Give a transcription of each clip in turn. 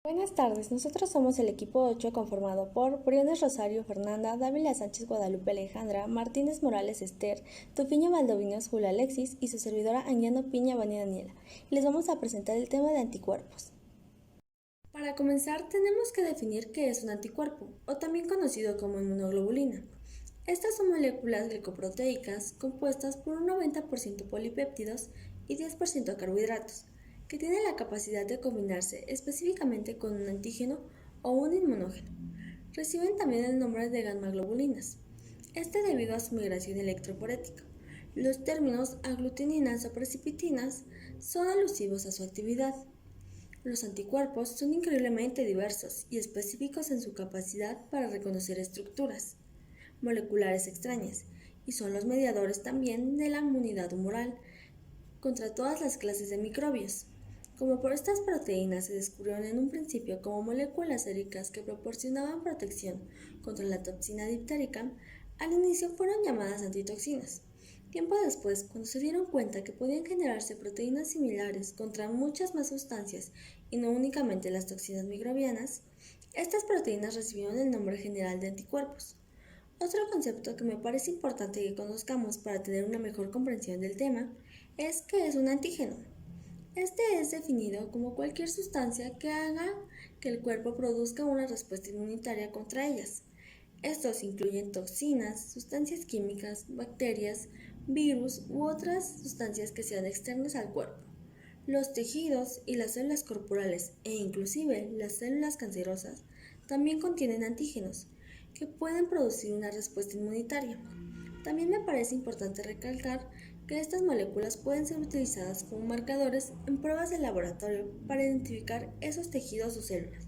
Buenas tardes, nosotros somos el equipo 8 conformado por Briones Rosario Fernanda, Dávila Sánchez Guadalupe Alejandra, Martínez Morales Esther, Tufiño Valdovinos Julio Alexis y su servidora Anguiano Piña Vani Daniela. Y les vamos a presentar el tema de anticuerpos. Para comenzar, tenemos que definir qué es un anticuerpo, o también conocido como inmunoglobulina. Estas son moléculas glicoproteicas compuestas por un 90% polipéptidos y 10% carbohidratos, que tienen la capacidad de combinarse específicamente con un antígeno o un inmunógeno. Reciben también el nombre de gamma-globulinas, debido a su migración electroforética. Los términos aglutininas o precipitinas son alusivos a su actividad. Los anticuerpos son increíblemente diversos y específicos en su capacidad para reconocer estructuras moleculares extrañas, y son los mediadores también de la inmunidad humoral contra todas las clases de microbios. Como por estas proteínas se descubrieron en un principio como moléculas séricas que proporcionaban protección contra la toxina difterica, al inicio fueron llamadas antitoxinas. Tiempo después, cuando se dieron cuenta que podían generarse proteínas similares contra muchas más sustancias y no únicamente las toxinas microbianas, estas proteínas recibieron el nombre general de anticuerpos. Otro concepto que me parece importante que conozcamos para tener una mejor comprensión del tema es qué es un antígeno. Este es definido como cualquier sustancia que haga que el cuerpo produzca una respuesta inmunitaria contra ellas. Estos incluyen toxinas, sustancias químicas, bacterias, virus u otras sustancias que sean externas al cuerpo. Los tejidos y las células corporales e inclusive las células cancerosas también contienen antígenos que pueden producir una respuesta inmunitaria. También me parece importante recalcar que estas moléculas pueden ser utilizadas como marcadores en pruebas de laboratorio para identificar esos tejidos o células.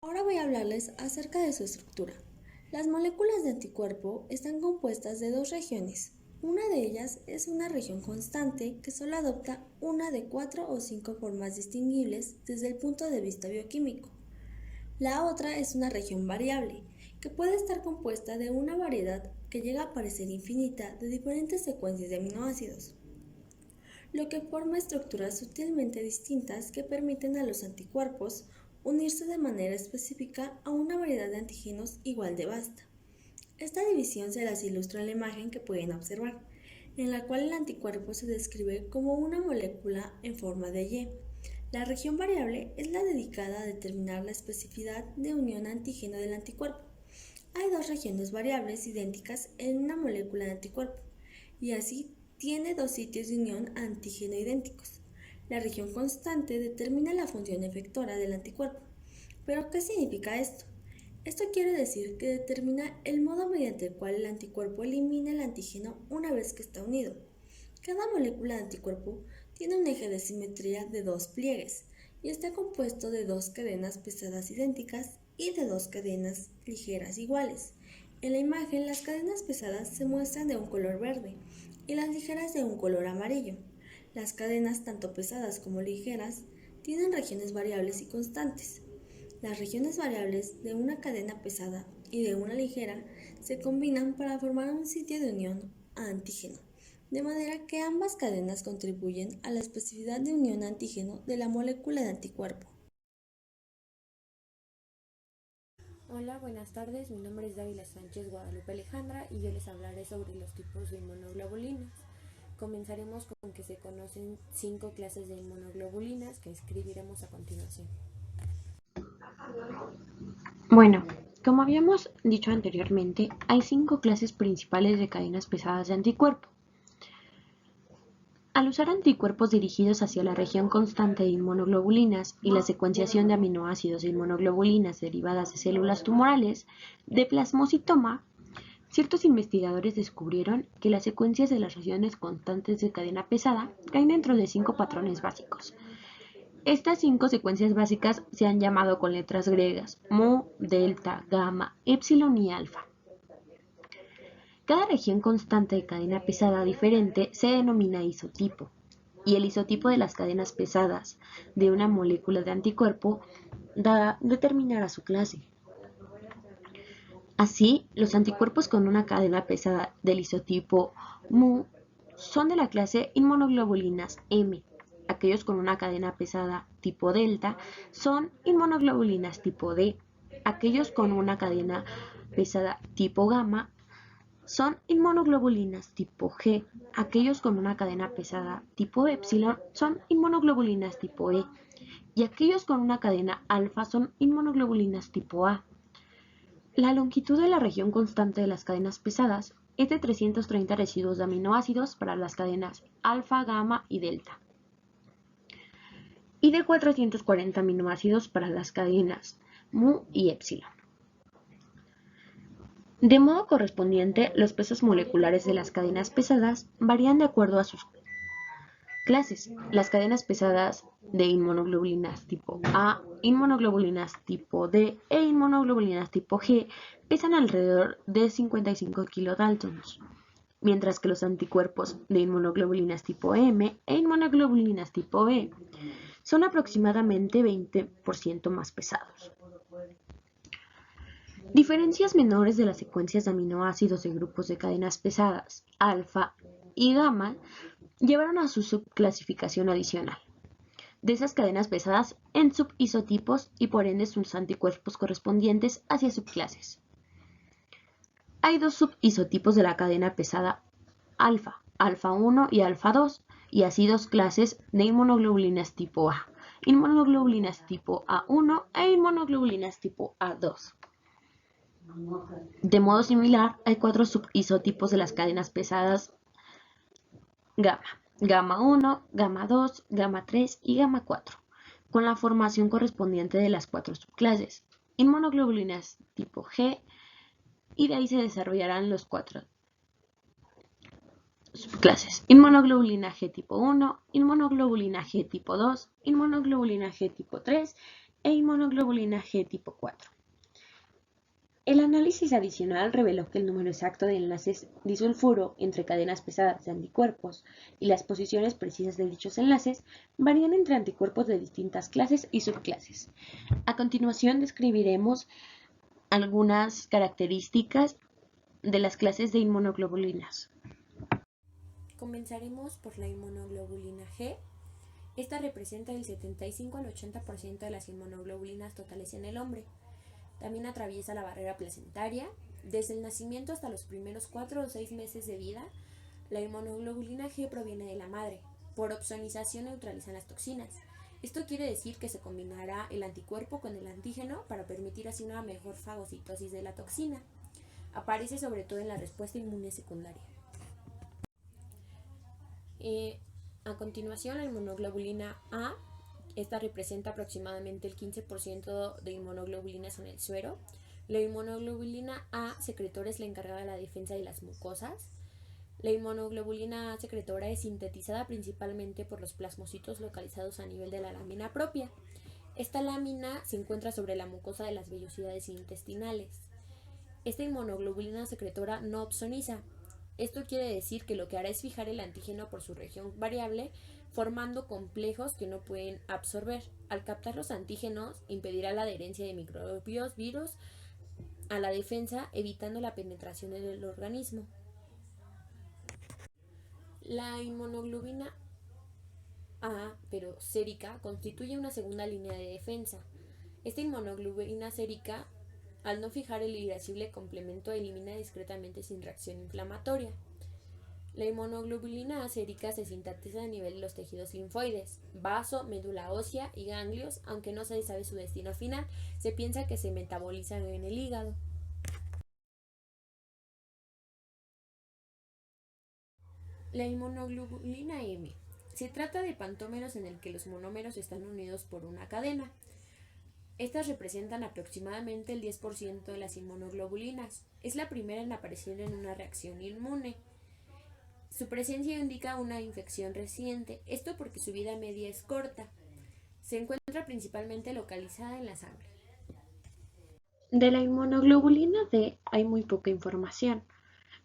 Ahora voy a hablarles acerca de su estructura. Las moléculas de anticuerpo están compuestas de dos regiones. Una de ellas es una región constante que solo adopta una de 4 o 5 formas distinguibles desde el punto de vista bioquímico. La otra es una región variable, que puede estar compuesta de una variedad que llega a parecer infinita de diferentes secuencias de aminoácidos, lo que forma estructuras sutilmente distintas que permiten a los anticuerpos unirse de manera específica a una variedad de antígenos igual de vasta. Esta división se las ilustra en la imagen que pueden observar, en la cual el anticuerpo se describe como una molécula en forma de Y. La región variable es la dedicada a determinar la especificidad de unión antígeno del anticuerpo. Hay dos regiones variables idénticas en una molécula de anticuerpo, y así tiene dos sitios de unión antígeno idénticos. La región constante determina la función efectora del anticuerpo. ¿Pero qué significa esto? Esto quiere decir que determina el modo mediante el cual el anticuerpo elimina el antígeno una vez que está unido. Cada molécula de anticuerpo tiene un eje de simetría de dos pliegues y está compuesto de dos cadenas pesadas idénticas y de dos cadenas ligeras iguales. En la imagen, las cadenas pesadas se muestran de un color verde y las ligeras de un color amarillo. Las cadenas, tanto pesadas como ligeras, tienen regiones variables y constantes. Las regiones variables de una cadena pesada y de una ligera se combinan para formar un sitio de unión a antígeno, de manera que ambas cadenas contribuyen a la especificidad de unión a antígeno de la molécula de anticuerpo. Hola, buenas tardes. Mi nombre es Dávila Sánchez Guadalupe Alejandra y yo les hablaré sobre los tipos de inmunoglobulinas. Comenzaremos con que se conocen 5 clases de inmunoglobulinas que escribiremos a continuación. Bueno, como habíamos dicho anteriormente, hay 5 clases principales de cadenas pesadas de anticuerpo. Al usar anticuerpos dirigidos hacia la región constante de inmunoglobulinas y la secuenciación de aminoácidos de inmunoglobulinas derivadas de células tumorales de plasmocitoma, ciertos investigadores descubrieron que las secuencias de las regiones constantes de cadena pesada caen dentro de 5 patrones básicos. Estas 5 secuencias básicas se han llamado con letras griegas: mu, delta, gamma, epsilon y alfa. Cada región constante de cadena pesada diferente se denomina isotipo, y el isotipo de las cadenas pesadas de una molécula de anticuerpo determinará su clase. Así, los anticuerpos con una cadena pesada del isotipo mu son de la clase inmunoglobulinas M, aquellos con una cadena pesada tipo delta, son inmunoglobulinas tipo D. Aquellos con una cadena pesada tipo gamma son inmunoglobulinas tipo G. Aquellos con una cadena pesada tipo epsilon son inmunoglobulinas tipo E. Y aquellos con una cadena alfa son inmunoglobulinas tipo A. La longitud de la región constante de las cadenas pesadas es de 330 residuos de aminoácidos para las cadenas alfa, gamma y delta, y de 440 aminoácidos para las cadenas mu y epsilon. De modo correspondiente, los pesos moleculares de las cadenas pesadas varían de acuerdo a sus clases. Las cadenas pesadas de inmunoglobulinas tipo A, inmunoglobulinas tipo D e inmunoglobulinas tipo G pesan alrededor de 55 kilodaltons, mientras que los anticuerpos de inmunoglobulinas tipo M e inmunoglobulinas tipo E son aproximadamente 20% más pesados. Diferencias menores de las secuencias de aminoácidos de grupos de cadenas pesadas, alfa y gamma, llevaron a su subclasificación adicional de esas cadenas pesadas en subisotipos y por ende sus anticuerpos correspondientes hacia subclases. Hay dos subisotipos de la cadena pesada alfa, alfa 1 y alfa 2, y así dos clases de inmunoglobulinas tipo A, inmunoglobulinas tipo A1 e inmunoglobulinas tipo A2. De modo similar, hay cuatro subisotipos de las cadenas pesadas gamma, gamma 1, gamma 2, gamma 3 y gamma 4, con la formación correspondiente de las cuatro subclases, inmunoglobulinas tipo G, y de ahí se desarrollarán los cuatro subclases, inmunoglobulina G tipo 1, inmunoglobulina G tipo 2, inmunoglobulina G tipo 3 e inmunoglobulina G tipo 4. El análisis adicional reveló que el número exacto de enlaces disulfuro entre cadenas pesadas de anticuerpos y las posiciones precisas de dichos enlaces varían entre anticuerpos de distintas clases y subclases. A continuación describiremos algunas características de las clases de inmunoglobulinas. Comenzaremos por la inmunoglobulina G. Esta representa el 75 al 80% de las inmunoglobulinas totales en el hombre. También atraviesa la barrera placentaria. Desde el nacimiento hasta los primeros 4 o 6 meses de vida, la inmunoglobulina G proviene de la madre. Por opsonización neutralizan las toxinas. Esto quiere decir que se combinará el anticuerpo con el antígeno para permitir así una mejor fagocitosis de la toxina. Aparece sobre todo en la respuesta inmune secundaria. A continuación, la inmunoglobulina A. Esta representa aproximadamente el 15% de inmunoglobulinas en el suero. La inmunoglobulina A secretora es la encargada de la defensa de las mucosas. La inmunoglobulina A secretora es sintetizada principalmente por los plasmocitos localizados a nivel de la lámina propia. Esta lámina se encuentra sobre la mucosa de las vellosidades intestinales. Esta inmunoglobulina secretora no opsoniza. Esto quiere decir que lo que hará es fijar el antígeno por su región variable, formando complejos que no pueden absorber. Al captar los antígenos, impedirá la adherencia de microbios, virus a la defensa, evitando la penetración en el organismo. La inmunoglobulina A, pero sérica, constituye una segunda línea de defensa. Esta inmunoglobulina sérica, al no fijar el irascible complemento, elimina discretamente sin reacción inflamatoria. La inmunoglobulina A sérica se sintetiza a nivel de los tejidos linfoides, vaso, médula ósea y ganglios, aunque no se sabe su destino final, se piensa que se metaboliza en el hígado. La inmunoglobulina M. Se trata de pentómeros en el que los monómeros están unidos por una cadena. Estas representan aproximadamente el 10% de las inmunoglobulinas. Es la primera en aparecer en una reacción inmune. Su presencia indica una infección reciente, esto porque su vida media es corta. Se encuentra principalmente localizada en la sangre. De la inmunoglobulina D hay muy poca información.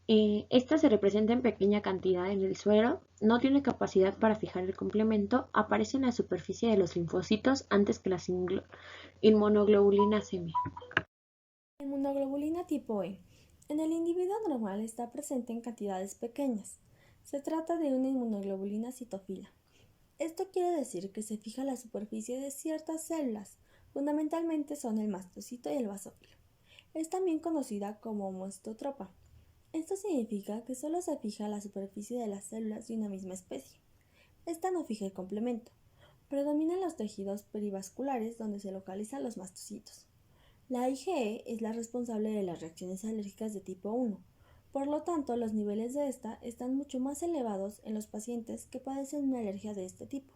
Esta se representa en pequeña cantidad en el suero, no tiene capacidad para fijar el complemento, aparece en la superficie de los linfocitos antes que las inmunoglobulinas M. La inmunoglobulina tipo E. En el individuo normal está presente en cantidades pequeñas. Se trata de una inmunoglobulina citofila. Esto quiere decir que se fija la superficie de ciertas células, fundamentalmente son el mastocito y el basófilo. Es también conocida como homostotropa. Esto significa que solo se fija la superficie de las células de una misma especie. Esta no fija el complemento. Predominan los tejidos perivasculares donde se localizan los mastocitos. La IgE es la responsable de las reacciones alérgicas de tipo 1. Por lo tanto, los niveles de esta están mucho más elevados en los pacientes que padecen una alergia de este tipo,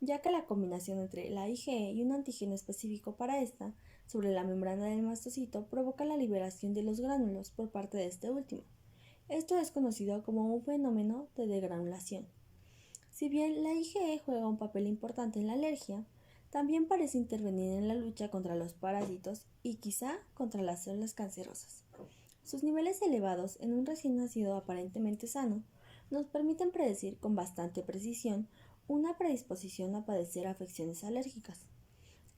ya que la combinación entre la IgE y un antígeno específico para esta sobre la membrana del mastocito provoca la liberación de los gránulos por parte de este último. Esto es conocido como un fenómeno de degranulación. Si bien la IgE juega un papel importante en la alergia, también parece intervenir en la lucha contra los parásitos y quizá contra las células cancerosas. Sus niveles elevados en un recién nacido aparentemente sano nos permiten predecir con bastante precisión una predisposición a padecer afecciones alérgicas.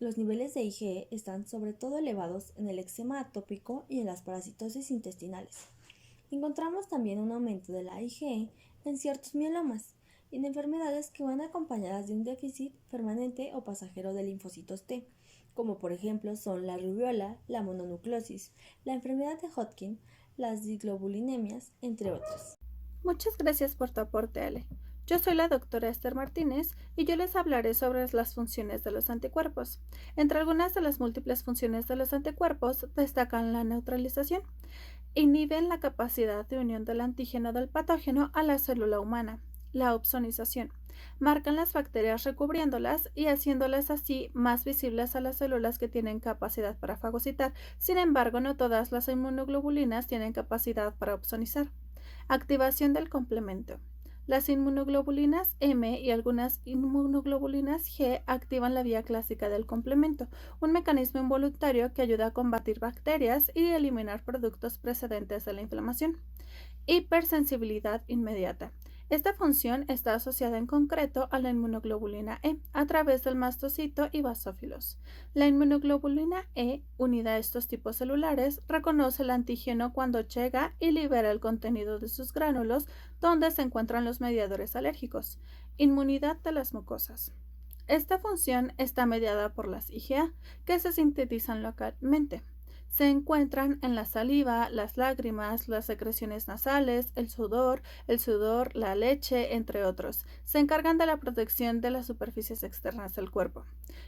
Los niveles de IgE están sobre todo elevados en el eczema atópico y en las parasitosis intestinales. Encontramos también un aumento de la IgE en ciertos mielomas y en enfermedades que van acompañadas de un déficit permanente o pasajero de linfocitos T, como por ejemplo son la rubiola, la mononucleosis, la enfermedad de Hodgkin, las diglobulinemias, entre otras. Muchas gracias por tu aporte, Ale. Yo soy la doctora Esther Martínez y yo les hablaré sobre las funciones de los anticuerpos. Entre algunas de las múltiples funciones de los anticuerpos destacan la neutralización. Inhiben la capacidad de unión del antígeno del patógeno a la célula humana. La opsonización. Marcan las bacterias recubriéndolas y haciéndolas así más visibles a las células que tienen capacidad para fagocitar. Sin embargo, no todas las inmunoglobulinas tienen capacidad para opsonizar. Activación del complemento. Las inmunoglobulinas M y algunas inmunoglobulinas G activan la vía clásica del complemento, un mecanismo involuntario que ayuda a combatir bacterias y eliminar productos precedentes de la inflamación. Hipersensibilidad inmediata. Esta función está asociada en concreto a la inmunoglobulina E a través del mastocito y basófilos. La inmunoglobulina E, unida a estos tipos celulares, reconoce el antígeno cuando llega y libera el contenido de sus gránulos donde se encuentran los mediadores alérgicos. Inmunidad de las mucosas. Esta función está mediada por las IgA, que se sintetizan localmente. Se encuentran en la saliva, las lágrimas, las secreciones nasales, el sudor, la leche, entre otros. Se encargan de la protección de las superficies externas del cuerpo.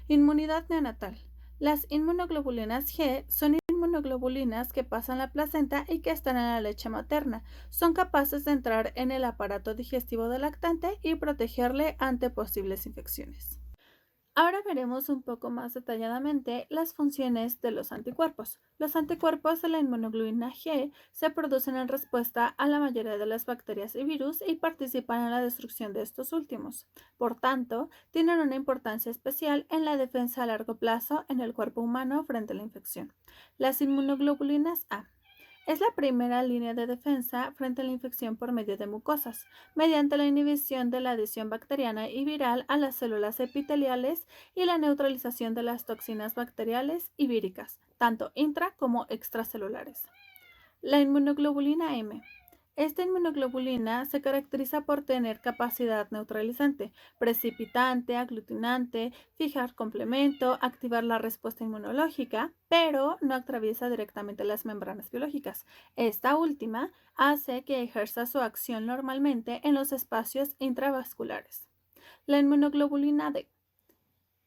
Inmunidad neonatal. Las inmunoglobulinas G son inmunoglobulinas que pasan la placenta y que están en la leche materna. Son capaces de entrar en el aparato digestivo del lactante y protegerle ante posibles infecciones. Ahora veremos un poco más detalladamente las funciones de los anticuerpos. Los anticuerpos de la inmunoglobulina G se producen en respuesta a la mayoría de las bacterias y virus y participan en la destrucción de estos últimos. Por tanto, tienen una importancia especial en la defensa a largo plazo en el cuerpo humano frente a la infección. Las inmunoglobulinas A. Es la primera línea de defensa frente a la infección por medio de mucosas, mediante la inhibición de la adhesión bacteriana y viral a las células epiteliales y la neutralización de las toxinas bacteriales y víricas, tanto intra como extracelulares. La inmunoglobulina M. Esta inmunoglobulina se caracteriza por tener capacidad neutralizante, precipitante, aglutinante, fijar complemento, activar la respuesta inmunológica, pero no atraviesa directamente las membranas biológicas. Esta última hace que ejerza su acción normalmente en los espacios intravasculares. La inmunoglobulina D.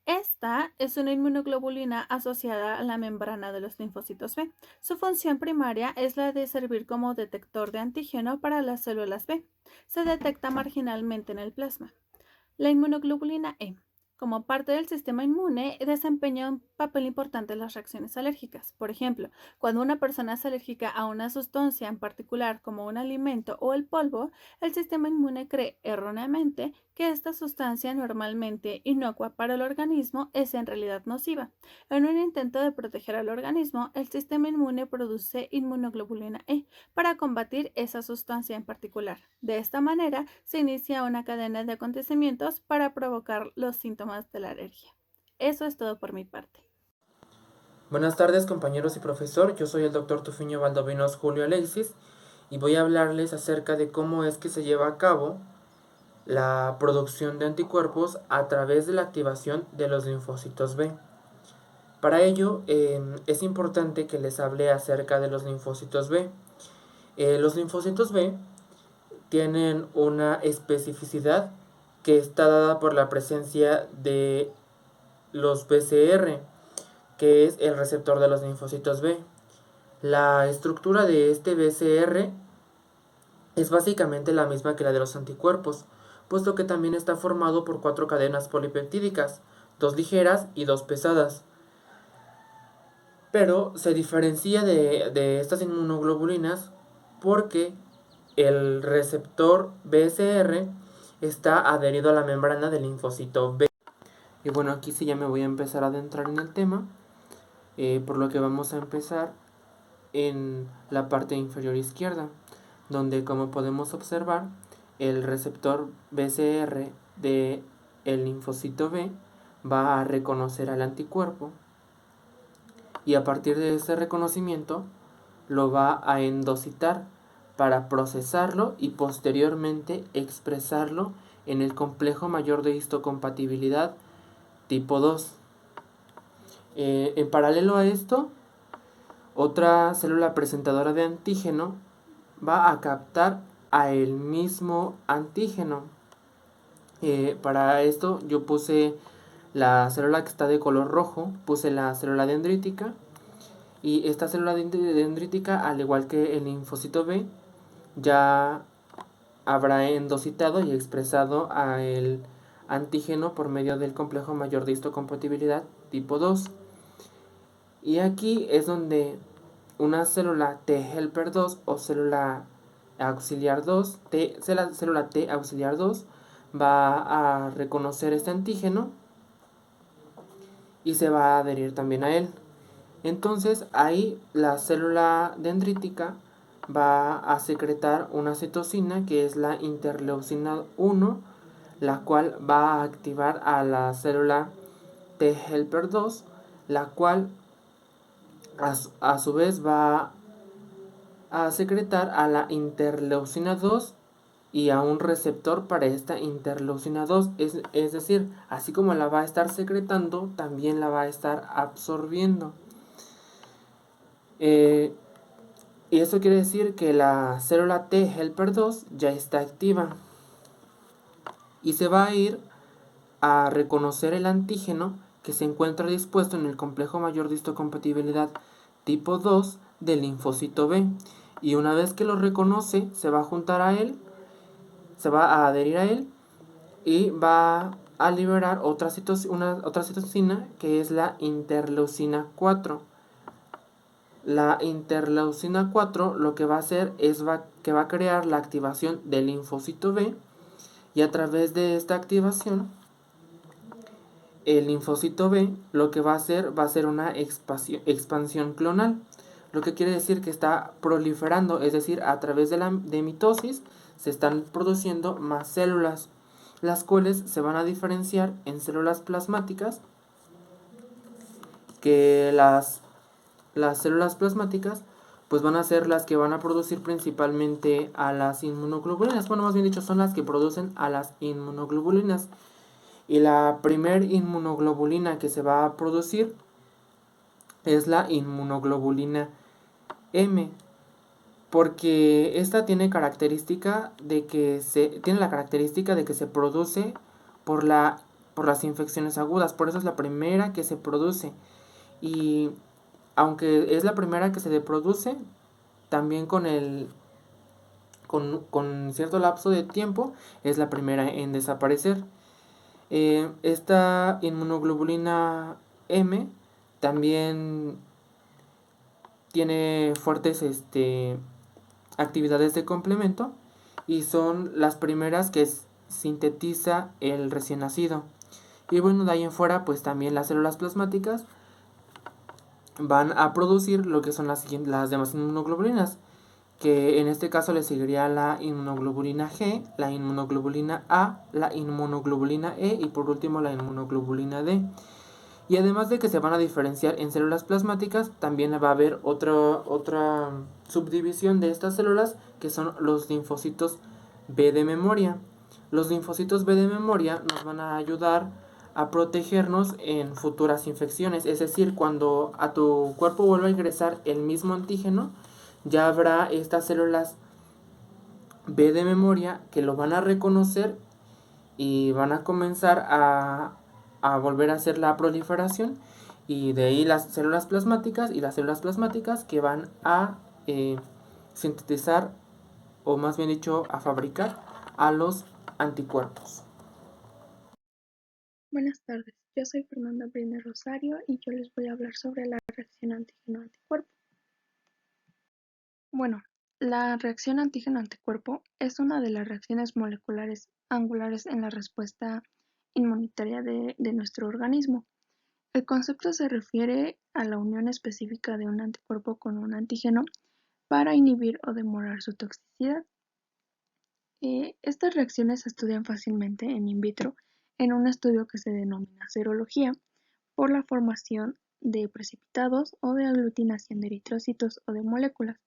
Esta es una inmunoglobulina asociada a la membrana de los linfocitos B. Su función primaria es la de servir como detector de antígeno para las células B. Se detecta marginalmente en el plasma. La inmunoglobulina E. Como parte del sistema inmune, desempeña un papel importante en las reacciones alérgicas. Por ejemplo, cuando una persona es alérgica a una sustancia en particular como un alimento o el polvo, el sistema inmune cree erróneamente que esta sustancia normalmente inocua para el organismo es en realidad nociva. En un intento de proteger al organismo, el sistema inmune produce inmunoglobulina E para combatir esa sustancia en particular. De esta manera, se inicia una cadena de acontecimientos para provocar los síntomas de la alergia. Eso es todo por mi parte. Buenas tardes, compañeros y profesor. Yo soy el doctor Tufiño Valdovinos Julio Alexis y voy a hablarles acerca de cómo es que se lleva a cabo la producción de anticuerpos a través de la activación de los linfocitos B. Para ello es importante que les hable acerca de los linfocitos B. Los linfocitos B tienen una especificidad que está dada por la presencia de los BCR, que es el receptor de los linfocitos B. La estructura de este BCR es básicamente la misma que la de los anticuerpos, puesto que también está formado por 4 cadenas polipeptídicas, 2 ligeras y 2 pesadas. Pero se diferencia de estas inmunoglobulinas porque el receptor BCR está adherido a la membrana del linfocito B. Y bueno, aquí sí ya me voy a empezar a adentrar en el tema, por lo que vamos a empezar en la parte inferior izquierda, donde, como podemos observar, el receptor BCR del linfocito B va a reconocer al anticuerpo y a partir de ese reconocimiento lo va a endocitar para procesarlo y posteriormente expresarlo en el complejo mayor de histocompatibilidad tipo 2. En paralelo a esto, otra célula presentadora de antígeno va a captar a el mismo antígeno. Para esto yo puse la célula que está de color rojo, puse la célula dendrítica, y esta célula dendrítica, al igual que el linfocito B, ya habrá endocitado y expresado a el antígeno por medio del complejo mayor de histocompatibilidad tipo 2. Y aquí es donde una célula T helper 2 o célula auxiliar 2, célula T auxiliar 2, va a reconocer este antígeno y se va a adherir también a él. Entonces ahí la célula dendrítica va a secretar una citosina que es la interleucina 1, la cual va a activar a la célula T helper 2, la cual a su vez va a secretar a la interleucina 2 y a un receptor para esta interleucina 2, es decir, así como la va a estar secretando, también la va a estar absorbiendo. Y eso quiere decir que la célula T helper 2 ya está activa y se va a ir a reconocer el antígeno que se encuentra dispuesto en el complejo mayor de histocompatibilidad tipo 2 del linfocito B. Y una vez que lo reconoce, se va a juntar a él, se va a adherir a él y va a liberar otra citosina que es la interleucina 4. La interleucina 4 lo que va a hacer es que va a crear la activación del linfocito B, y a través de esta activación el linfocito B lo que va a hacer una expansión clonal, lo que quiere decir que está proliferando, es decir, a través de mitosis se están produciendo más células, las cuales se van a diferenciar en células plasmáticas, que las células plasmáticas pues van a ser las que van a producir principalmente a las inmunoglobulinas. Bueno, más bien dicho, son las que producen a las inmunoglobulinas. Y la primer inmunoglobulina que se va a producir es la inmunoglobulina M, porque esta tiene la característica de que se produce por las infecciones agudas. Por eso es la primera que se produce. Y aunque es la primera que se produce, también con cierto lapso de tiempo es la primera en desaparecer. Esta inmunoglobulina M también tiene fuertes actividades de complemento y son las primeras que sintetiza el recién nacido. Y bueno, de ahí en fuera pues también las células plasmáticas van a producir lo que son las demás inmunoglobulinas, que en este caso le seguiría la inmunoglobulina G, la inmunoglobulina A, la inmunoglobulina E y por último la inmunoglobulina D. Y además de que se van a diferenciar en células plasmáticas, también va a haber otra subdivisión de estas células, que son los linfocitos B de memoria. Los linfocitos B de memoria nos van a ayudar a protegernos en futuras infecciones, es decir, cuando a tu cuerpo vuelva a ingresar el mismo antígeno, ya habrá estas células B de memoria que lo van a reconocer y van a comenzar a volver a hacer la proliferación, y de ahí las células plasmáticas y las células plasmáticas que van a sintetizar, o más bien dicho, a fabricar a los anticuerpos. Buenas tardes, yo soy Fernanda Briner Rosario y yo les voy a hablar sobre la reacción antígeno-anticuerpo. Bueno, la reacción antígeno-anticuerpo es una de las reacciones moleculares angulares en la respuesta inmunitaria de nuestro organismo. El concepto se refiere a la unión específica de un anticuerpo con un antígeno para inhibir o demorar su toxicidad. Estas reacciones se estudian fácilmente in vitro en un estudio que se denomina serología, por la formación de precipitados o de aglutinación de eritrocitos o de moléculas.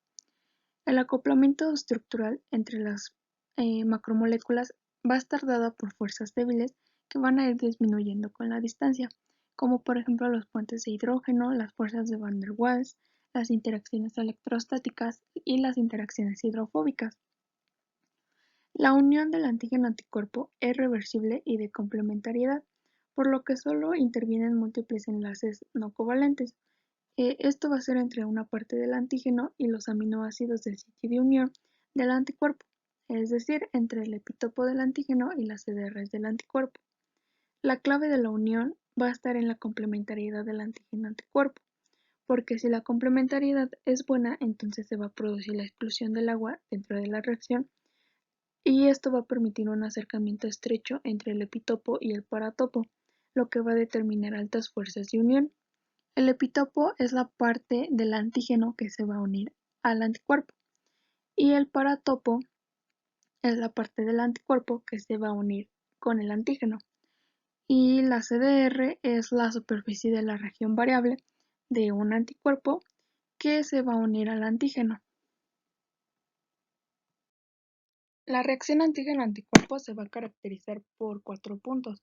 El acoplamiento estructural entre las macromoléculas va a estar dado por fuerzas débiles que van a ir disminuyendo con la distancia, como por ejemplo los puentes de hidrógeno, las fuerzas de Van der Waals, las interacciones electrostáticas y las interacciones hidrofóbicas. La unión del antígeno-anticuerpo es reversible y de complementariedad, por lo que solo intervienen múltiples enlaces no covalentes. Esto va a ser entre una parte del antígeno y los aminoácidos del sitio de unión del anticuerpo, es decir, entre el epitopo del antígeno y las CDRs del anticuerpo. La clave de la unión va a estar en la complementariedad del antígeno-anticuerpo, porque si la complementariedad es buena, entonces se va a producir la explosión del agua dentro de la reacción, y esto va a permitir un acercamiento estrecho entre el epitopo y el paratopo, lo que va a determinar altas fuerzas de unión. El epitopo es la parte del antígeno que se va a unir al anticuerpo, y el paratopo es la parte del anticuerpo que se va a unir con el antígeno, y la CDR es la superficie de la región variable de un anticuerpo que se va a unir al antígeno. La reacción antígeno-anticuerpo se va a caracterizar por 4 puntos.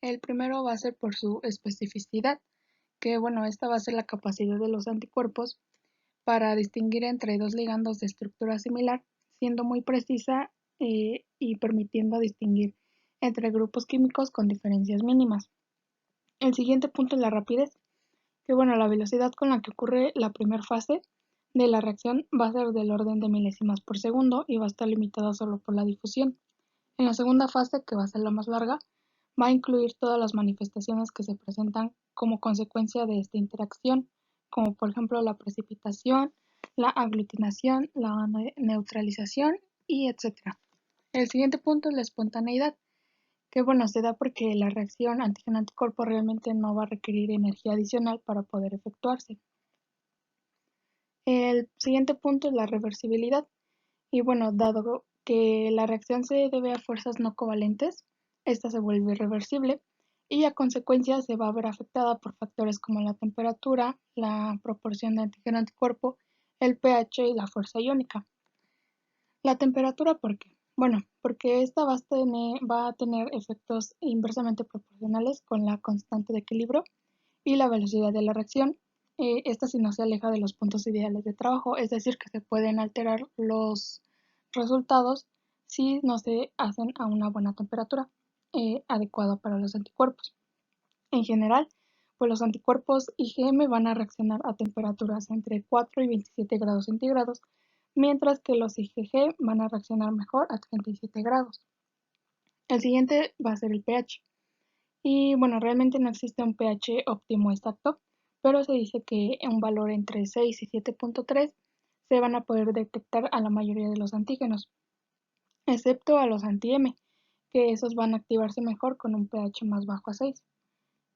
El primero va a ser por su especificidad, que esta va a ser la capacidad de los anticuerpos para distinguir entre dos ligandos de estructura similar, siendo muy precisa y permitiendo distinguir entre grupos químicos con diferencias mínimas. El siguiente punto es la rapidez, que la velocidad con la que ocurre la primera fase de la reacción va a ser del orden de milésimas por segundo y va a estar limitada solo por la difusión. En la segunda fase, que va a ser la más larga, va a incluir todas las manifestaciones que se presentan como consecuencia de esta interacción, como por ejemplo la precipitación, la aglutinación, la neutralización y etc. El siguiente punto es la espontaneidad, que se da porque la reacción antígeno-anticuerpo realmente no va a requerir energía adicional para poder efectuarse. El siguiente punto es la reversibilidad, y dado que la reacción se debe a fuerzas no covalentes, esta se vuelve irreversible y a consecuencia se va a ver afectada por factores como la temperatura, la proporción de antígeno-anticuerpo, el pH y la fuerza iónica. La temperatura, ¿por qué? Porque esta va a tener efectos inversamente proporcionales con la constante de equilibrio y la velocidad de la reacción. Esta si no se aleja de los puntos ideales de trabajo, es decir, que se pueden alterar los resultados si no se hacen a una buena temperatura adecuada para los anticuerpos. En general, pues los anticuerpos IgM van a reaccionar a temperaturas entre 4 y 27 grados centígrados, mientras que los IgG van a reaccionar mejor a 37 grados. El siguiente va a ser el pH. Y realmente no existe un pH óptimo exacto, pero se dice que un valor entre 6 y 7.3 se van a poder detectar a la mayoría de los antígenos, excepto a los anti-M, que esos van a activarse mejor con un pH más bajo a 6.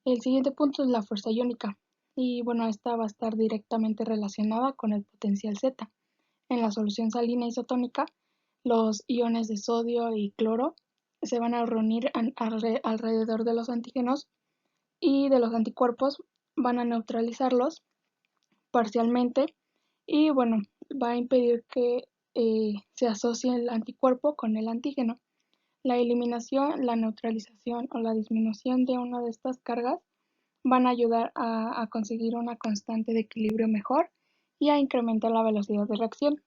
El siguiente punto es la fuerza iónica, y esta va a estar directamente relacionada con el potencial Z. En la solución salina isotónica, los iones de sodio y cloro se van a reunir alrededor de los antígenos y de los anticuerpos, van a neutralizarlos parcialmente y va a impedir que se asocie el anticuerpo con el antígeno. La eliminación, la neutralización o la disminución de una de estas cargas van a ayudar a conseguir una constante de equilibrio mejor y a incrementar la velocidad de reacción.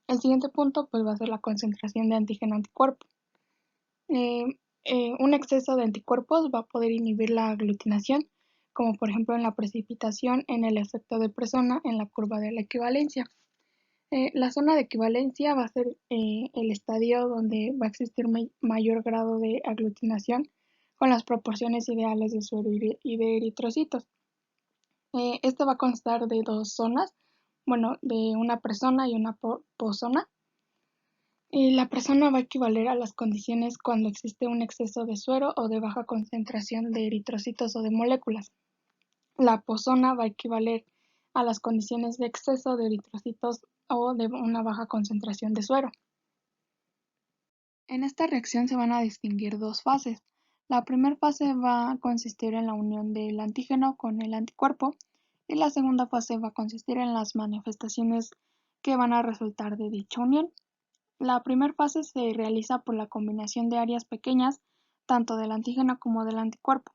El siguiente punto pues va a ser la concentración de antígeno-anticuerpo. Un exceso de anticuerpos va a poder inhibir la aglutinación, como por ejemplo en la precipitación en el efecto de Presona en la curva de la equivalencia. La zona de equivalencia va a ser el estadio donde va a existir mayor grado de aglutinación con las proporciones ideales de suero y de eritrocitos. Este va a constar de dos zonas, bueno, de una presona y una posona. La presona va a equivaler a las condiciones cuando existe un exceso de suero o de baja concentración de eritrocitos o de moléculas. La posona va a equivaler a las condiciones de exceso de eritrocitos o de una baja concentración de suero. En esta reacción se van a distinguir dos fases. La primera fase va a consistir en la unión del antígeno con el anticuerpo y la segunda fase va a consistir en las manifestaciones que van a resultar de dicha unión. La primera fase se realiza por la combinación de áreas pequeñas tanto del antígeno como del anticuerpo,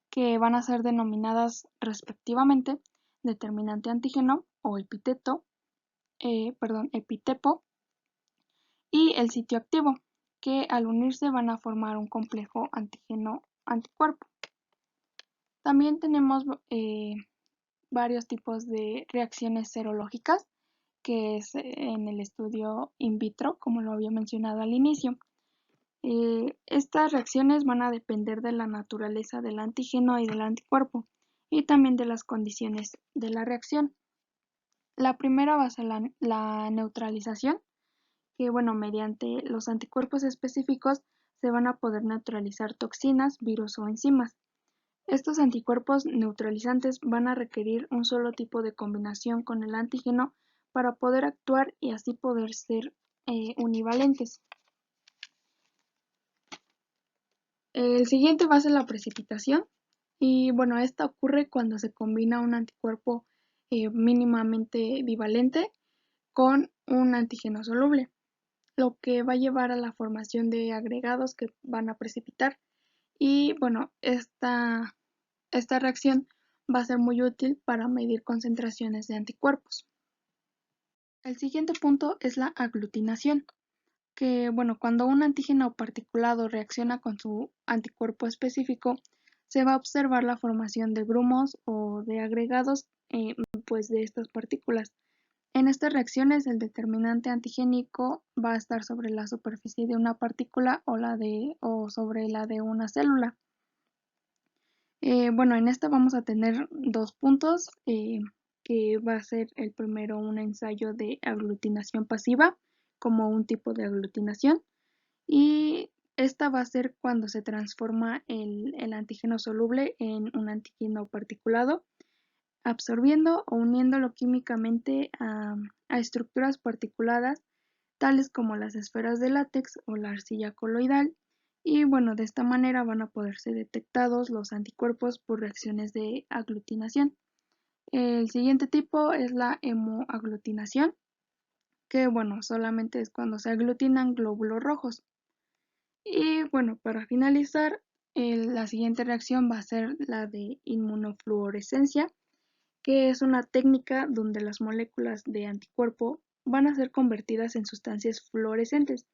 que van a ser denominadas respectivamente determinante antígeno o epitepo y el sitio activo, que al unirse van a formar un complejo antígeno-anticuerpo. También tenemos varios tipos de reacciones serológicas, que es en el estudio in vitro, como lo había mencionado al inicio. Estas reacciones van a depender de la naturaleza del antígeno y del anticuerpo, y también de las condiciones de la reacción. La primera va a ser la neutralización, que mediante los anticuerpos específicos se van a poder neutralizar toxinas, virus o enzimas. Estos anticuerpos neutralizantes van a requerir un solo tipo de combinación con el antígeno para poder actuar y así poder ser univalentes. El siguiente va a ser la precipitación y esta ocurre cuando se combina un anticuerpo mínimamente bivalente con un antígeno soluble, lo que va a llevar a la formación de agregados que van a precipitar y esta reacción va a ser muy útil para medir concentraciones de anticuerpos. El siguiente punto es la aglutinación, que cuando un antígeno particulado reacciona con su anticuerpo específico, se va a observar la formación de grumos o de agregados de estas partículas. En estas reacciones el determinante antigénico va a estar sobre la superficie de una partícula o sobre la de una célula. En esta vamos a tener dos puntos, que va a ser el primero un ensayo de aglutinación pasiva como un tipo de aglutinación y esta va a ser cuando se transforma el antígeno soluble en un antígeno particulado, absorbiendo o uniéndolo químicamente a estructuras particuladas tales como las esferas de látex o la arcilla coloidal y de esta manera van a poder ser detectados los anticuerpos por reacciones de aglutinación. El siguiente tipo es la hemoaglutinación, que solamente es cuando se aglutinan glóbulos rojos. Y para finalizar, la siguiente reacción va a ser la de inmunofluorescencia, que es una técnica donde las moléculas de anticuerpo van a ser convertidas en sustancias fluorescentes,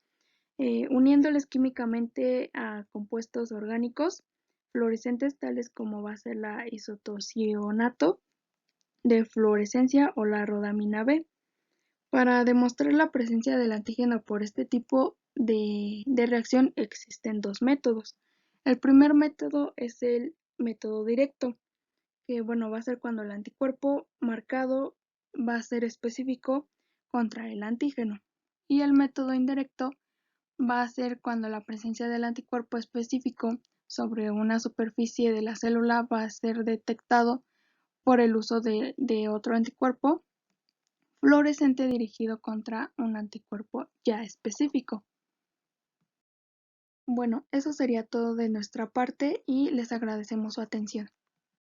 uniéndoles químicamente a compuestos orgánicos fluorescentes tales como va a ser la isotocionato de fluorescencia o la rodamina B. Para demostrar la presencia del antígeno por este tipo de reacción existen dos métodos. El primer método es el método directo, que va a ser cuando el anticuerpo marcado va a ser específico contra el antígeno. Y el método indirecto va a ser cuando la presencia del anticuerpo específico sobre una superficie de la célula va a ser detectado por el uso de otro anticuerpo fluorescente dirigido contra un anticuerpo ya específico. Eso sería todo de nuestra parte y les agradecemos su atención.